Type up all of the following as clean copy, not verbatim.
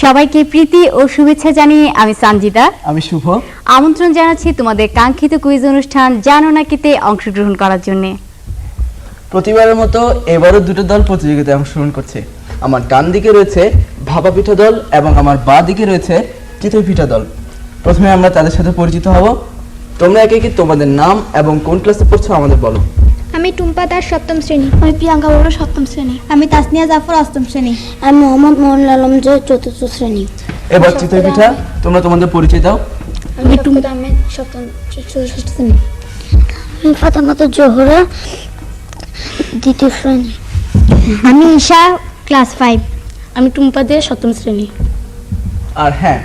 সবাইকে প্রীতি ও শুভেচ্ছা জানিয়ে আমি সঞ্জিতা, আমি শুভ আমন্ত্রণ জানাচ্ছি তোমাদের কাঙ্ক্ষিত কুইজ অনুষ্ঠান জানো নাকিতে অংশগ্রহণ করার জন্য। প্রতিবারের মতো এবারও দুটো দল প্রতিযোগিতায় অংশগ্রহণ করছে। আমার ডান দিকে রয়েছে ভাপা পিঠা দল এবং আমার বাঁ দিকে রয়েছে চিতই পিঠা দল। প্রথমে আমরা তাদের সাথে পরিচিত হব। তোমরা একে একে তোমাদের নাম এবং কোন ক্লাসে পড়ছো আমাদের বলো। আমি টুম্পা দাস সপ্তম শ্রেণী। আমি প্রিয়াঙ্কা বড় সপ্তম শ্রেণী। আমি তাসনিয়া জাফর অষ্টম শ্রেণী। আমি মোহাম্মদ মোহন আলম চতুর্থ শ্রেণী। এবার চিতই পিঠা তোমরা তোমাদের পরিচয় দাও। আমি টুম্পা আহমেদ সপ্তম ষষ্ঠ শ্রেণী। আমি ফাতেমাতুল জোহরা দ্বিতীয় শ্রেণী। আমি ঈশা ক্লাস 5। আমি টুম্পা দে সপ্তম শ্রেণী। আর হ্যাঁ,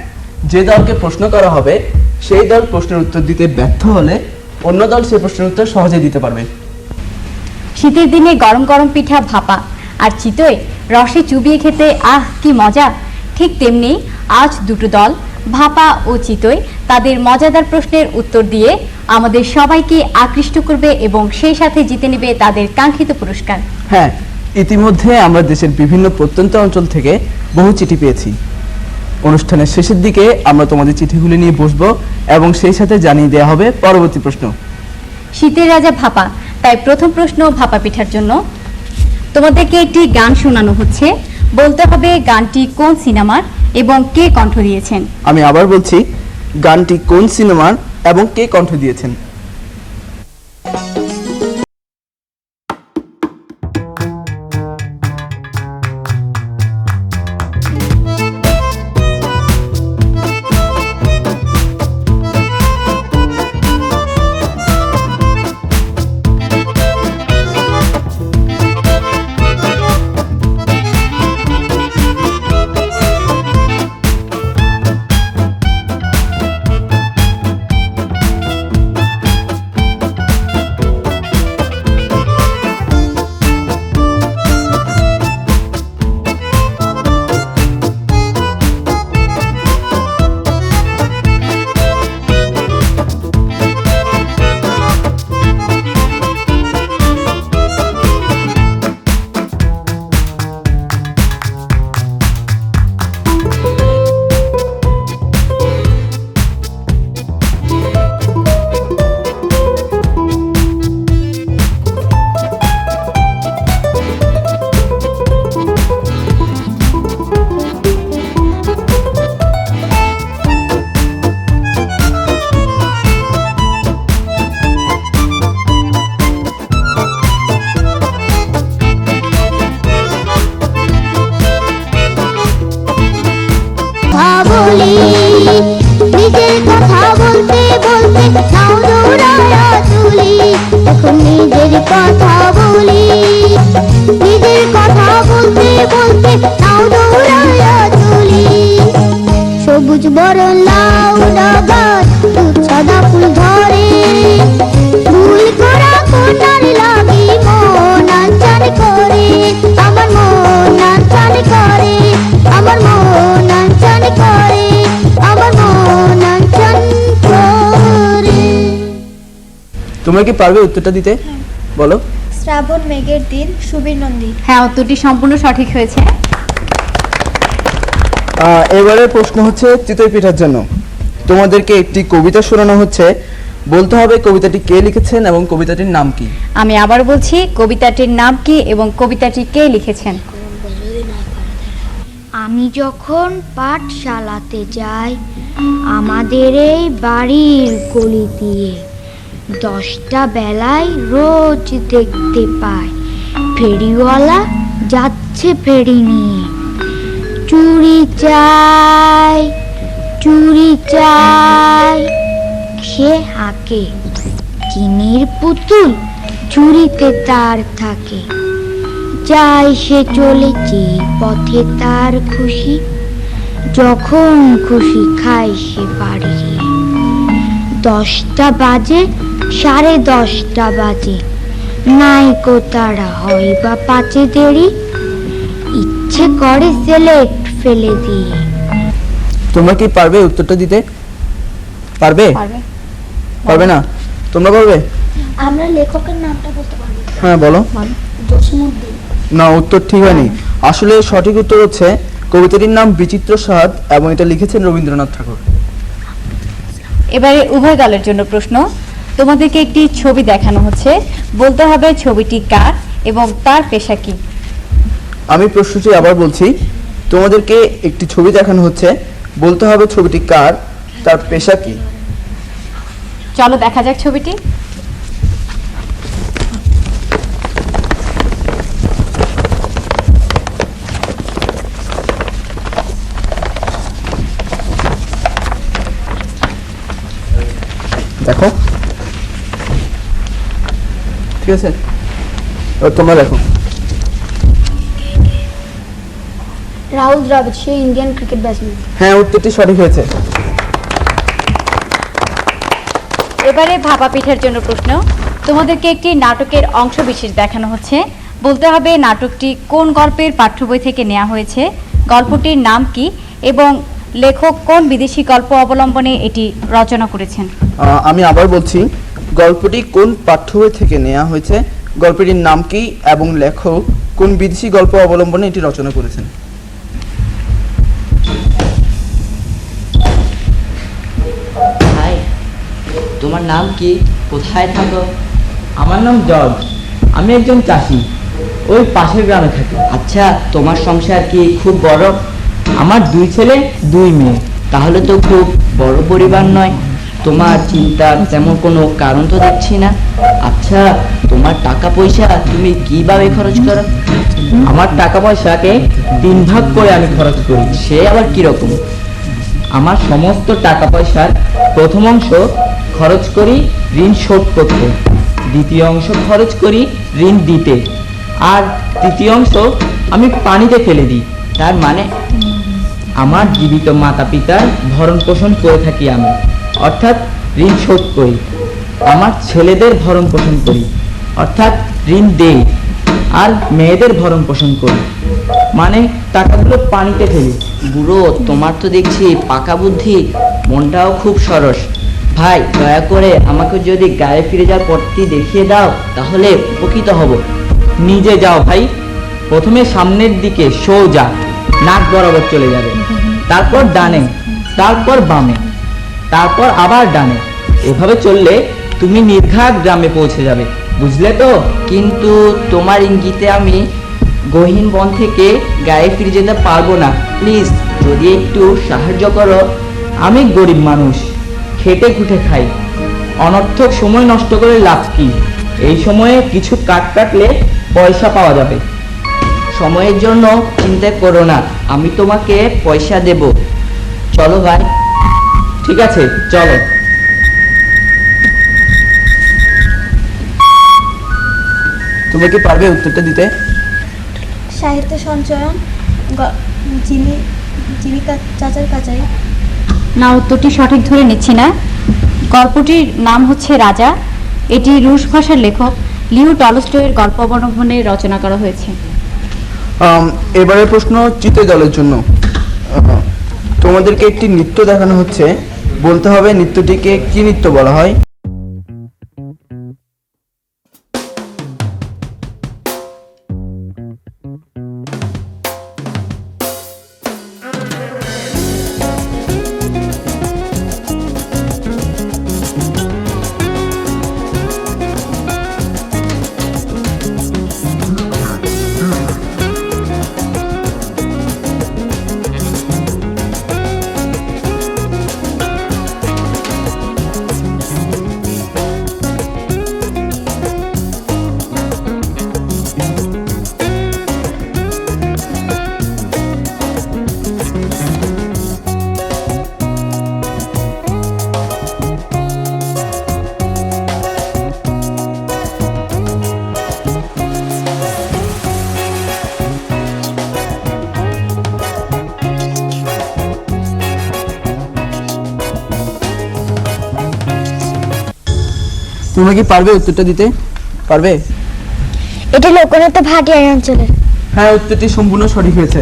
যে দলকে প্রশ্ন করা হবে সেই দল প্রশ্নের উত্তর দিতে ব্যর্থ হলে অন্য দল সেই প্রশ্নের উত্তর সহজেই দিতে পারবে। শীতের দিনে গরম গরম পিঠা ভাপা আর চিতই রসে চুবিয়ে খেতে আহ কি মজা। ঠিক তেমনি আজ দুটো দল ভাপা ও চিতই তাদের মজাদার প্রশ্নের উত্তর দিয়ে আমাদের সবাইকে আকৃষ্ট করবে এবং সেই সাথে জিতে নেবে তাদের কাঙ্ক্ষিত পুরস্কার। হ্যাঁ, ইতিমধ্যে আমরা দেশের বিভিন্ন প্রত্যন্ত অঞ্চল থেকে বহু চিঠি পেয়েছি। অনুষ্ঠানের শেষের দিকে আমরা তোমাদের চিঠিগুলি নিয়ে বসবো এবং সেই সাথে জানিয়ে দেওয়া হবে পরবর্তী প্রশ্ন। শীতের রাজা ভাপা, তাই প্রথম প্রশ্ন ভাপা পিঠার জন্য। তোমাদেরকে একটি গান শোনানো হচ্ছে, বলতে হবে গানটি কোন সিনেমার এবং কে কণ্ঠ দিয়েছেন। আমি আবার বলছি, গানটি কোন সিনেমার এবং কে কণ্ঠ দিয়েছেন। নিজের কথা বলতে বলতে নাও দৌড়ায়া চলি। এখন নিজের কথা বলি, নিজের কথা বলতে বলতে নাও দৌড়ায়া চলি। সবুজ বরণ লাউ ডাগার দুধ সাদা ফুল ধরে, ভুল করা কোনার লাগি মন আনচান করে। আমার মন আনচান করে, আমার মন আনচান করে, আমার মন আনচান করে। তোমরা কি পারবে উত্তরটা দিতে? বলো। শ্রাবণ মেঘের দিন, সুবীর নন্দী। হ্যাঁ, উত্তরটি সম্পূর্ণ সঠিক হয়েছে। এবারে প্রশ্ন হচ্ছে চিতই পিঠার জন্য। তোমাদেরকে একটি কবিতা শোনানো হচ্ছে, বলতে হবে কবিতাটি কে লিখেছেন এবং কবিতাটির নাম কি। আমি আবার বলছি, কবিতাটির নাম কি এবং কবিতাটি কে লিখেছেন। আমি যখন পাঠশালাতে যাই আমাদের এই বাড়ির গলি দিয়ে, 10টা বেলায় রোজ দেখতে পাই ফেরিওয়ালা যাচ্ছে ফেরি নিয়ে। চুরি চাই, চুরি চাই, সে হাঁকে, চিনির পুতুল চুরিতে তার থাকে। যায় সে চলেছে পথে তার খুশি, যখন খুশি খায় সে বাড়ি। 10টা বাজে, 10:30 বাজে, নাইকো তারা হয় বা 5 দেরি, ইচ্ছে করে সিলেট ফেলে দিয়ে। তোমরা কি পারবে উত্তরটা দিতে? পারবে? পারবে না? তোমরা পারবে? আমরা লেখকের নামটা বলতে পারবো। হ্যাঁ বলো। জসিমউদ্দিন। না, উত্তর ঠিক হয়নি। আসলে সঠিক উত্তর হচ্ছে কবিতাটির নাম বিচিত্র স্বাদ এবং এটা লিখেছেন রবীন্দ্রনাথ ঠাকুর। এবারে উভয় দলের জন্য প্রশ্ন। তোমাদেরকে একটি ছবি দেখানো হচ্ছে, বলতে হবে ছবিটি কার এবং তার পেশা কি। আমি প্রশ্নটি আবার বলছি, তোমাদেরকে একটি ছবি দেখানো হচ্ছে, বলতে হবে ছবিটি কার, তার পেশা কি। চলো দেখা যাক ছবিটি। দেখো, ঠিক আছে, এবার তোমরা দেখো। রাহুল দ্রাবিড়, সে ইন্ডিয়ান ক্রিকেট ব্যাটসম্যান। হ্যাঁ, উত্তরটি সঠিক হয়েছে। এবারে ভাপা পিঠার জন্য প্রশ্ন। তোমাদেরকে একটি নাটকের অংশ বিশেষ দেখানো হচ্ছে, বলতে হবে নাটকটি কোন গল্পের পাঠ্য বই থেকে নেওয়া হয়েছে, গল্পটির নাম কি এবং লেখক কোন বিদেশি গল্প অবলম্বনে এটি রচনা করেছেন। আমি আবার বলছি, গল্পটি কোন পাঠ্য বই থেকে নেওয়া হয়েছে, গল্পটির নাম কি এবং লেখক কোন বিদেশি গল্প অবলম্বনে এটি রচনা করেছেন। হাই, তোমার নাম কি? কোথায় থাকো? আমার নাম জর্জ, আমি একজন চাষি, ওই পাশের গ্রামে থাকি। আচ্ছা, তোমার সংসার কি খুব বড়? আমার 2 ছেলে 2 মেয়ে। তাহলে তো খুব বড় পরিবার নয়। তোমার চিন্তার তেমন কোনো কারণ তো দেখছি না। আচ্ছা, তোমার টাকা পয়সা তুমি কিভাবে খরচ করো? আমার টাকা পয়সাকে 3 ভাগ করে আমি খরচ করি। সে আবার কিরকম? আমার সমস্ত টাকা পয়সার প্রথম অংশ খরচ করি ঋণ শোধ করতে, দ্বিতীয় অংশ খরচ করি ঋণ দিতে, আর তৃতীয় অংশ আমি পানিতে ফেলে দিই। তার মানে? আমার জীবিত মাতা পিতার ভরণ পোষণ করে থাকি আমি, অর্থাৎ ঋণ শোধ করি। আমার ছেলেদের ভরণ পোষণ করি, অর্থাৎ ঋণ দেই, আর মেয়েদের ভরণ পোষণ করি, মানে টাকাগুলো পানিতে ফেলি। বুড়ো, তোমার তো দেখছি পাকা বুদ্ধি, মনটাও খুব সরস। ভাই, দয়া করে আমাকে যদি গায়ে ফিরে যাওয়ার পথটি দেখিয়ে দাও, তাহলে উপকৃত হব। নিজে যাও ভাই, প্রথমে সামনের দিকে সোজা নাক বরাবর চলে যাবে, তারপর ডানে, তারপর বামে, তারপর আবার ডানে। এভাবে চললে তুমি নির্ঘাত গ্রামে পৌঁছে যাবে, বুঝলে তো? কিন্তু তোমার ইঙ্গিতে আমি গহীন বন থেকে গায়ে ফিরে যেতে পারবো না। প্লিজ, যদি একটু সাহায্য করো। আমি গরিব মানুষ, খেটে খুঁটে খাই, অনর্থক সময় নষ্ট করে লাভ কি? এই সময়ে কিছু কাট কাটলে পয়সা পাওয়া যাবে। সময়ের জন্য চিন্তা করো না, আমি তোমাকে পয়সা দেব। চলো ভাই। ঠিক আছে, চলো। তুমি কি পারবে উত্তরটা দিতে? সাহিত্য সঞ্চয়ন, জীবিকা চাচার কাচারি। না, উত্তরটি সঠিক ধরে নিচ্ছি না। গল্পটির নাম হচ্ছে রাজা। এটি রুশ ভাষার লেখক লিও টলস্টয়ের গল্প অবলম্বনে রচনা করা হয়েছে। এবারের প্রশ্ন চিতই দলের জন্য। তোমাদেরকে একটি নৃত্য দেখানো হচ্ছে, বলতে হবে নৃত্যটিকে কি নৃত্য বলা হয়। তোমরা কি পারবে উত্তরটা দিতে? পারবে? এটি লোকনৃত্য ভাটিয়ারি অঞ্চলের। হ্যাঁ, উত্তরটি সম্পূর্ণ সঠিক হয়েছে।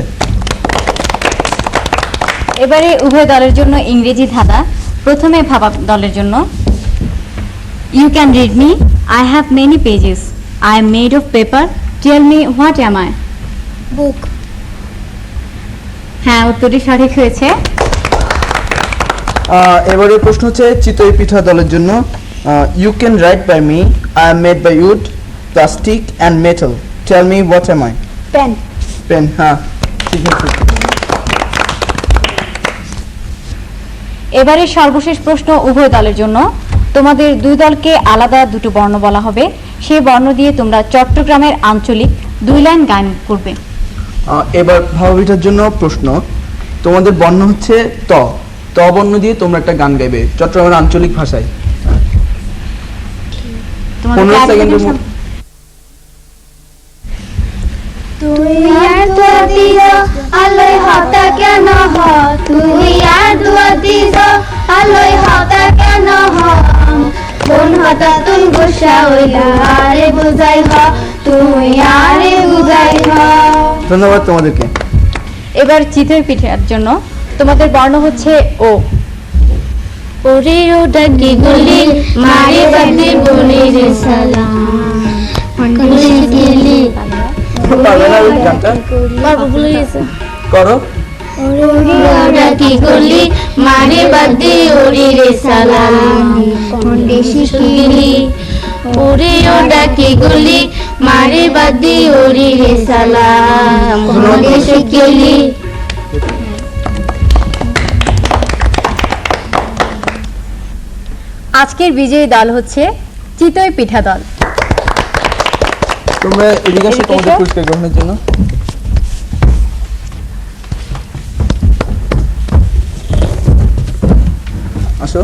এবারে উভয় দলের জন্য ইংরেজি ধাঁধা। প্রথমে ভাবা দলের জন্য। You can read me, I have many pages, I am made of paper, tell me what am I. Book. হ্যাঁ, উত্তরটি সঠিক হয়েছে। এবারে প্রশ্ন হচ্ছে চিতই পিঠা দলের জন্য। You can write by me, I am made by wood, plastic and metal, tell me what am I? Pen. Pen, হ্যাঁ ঠিক আছে। এবারে সর্বশেষ প্রশ্ন উভয় দলের জন্য। তোমাদের দুই দলকে আলাদা দুটো বর্ণ বলা হবে, সেই বর্ণ দিয়ে তোমরা চট্টগ্রামের আঞ্চলিক 2 লাইন গান করবে। এবার ভাপা পিঠার জন্য প্রশ্ন। তোমাদের বর্ণ হচ্ছে ত, ত বর্ণ দিয়ে তোমরা একটা গান গাইবে চট্টগ্রামের আঞ্চলিক ভাষায়। তোমাদের 15 সেকেন্ডের সামনে- তুই আর দুয়াদিজ আলোয় হতা কেন হ, তুই আর দুয়াদিজ আলোয় হতা কেন হ, কোন হতা তুন গোসা হইলা আরে বুঝাই হ, তুই আরে বুঝাই হ। ধন্যবাদ তোমাদেরকে। এবার চিতই পিঠার জন্য তোমাদের বর্ণ হচ্ছে ও। ওরে ওটা কি গলি মারে বাদে বলি রে সালাম গলি গলি পারবে না ওই গানটা? বাবা ভুলে গেছে। করো। ওটা কি গলি মারে বাদে ওরি রে সালাম দেশি গলি ওরে ওটা কি গলি মারে বাদে ওরি রে সালাম দেশি গলি। আজকের বিজয়ী দল হচ্ছে চিতই পিঠা দল। তোমরা এদিকে আসো এদিকে তোমাদের এসো। পুরস্কার গ্রহণের জন্য। আসো।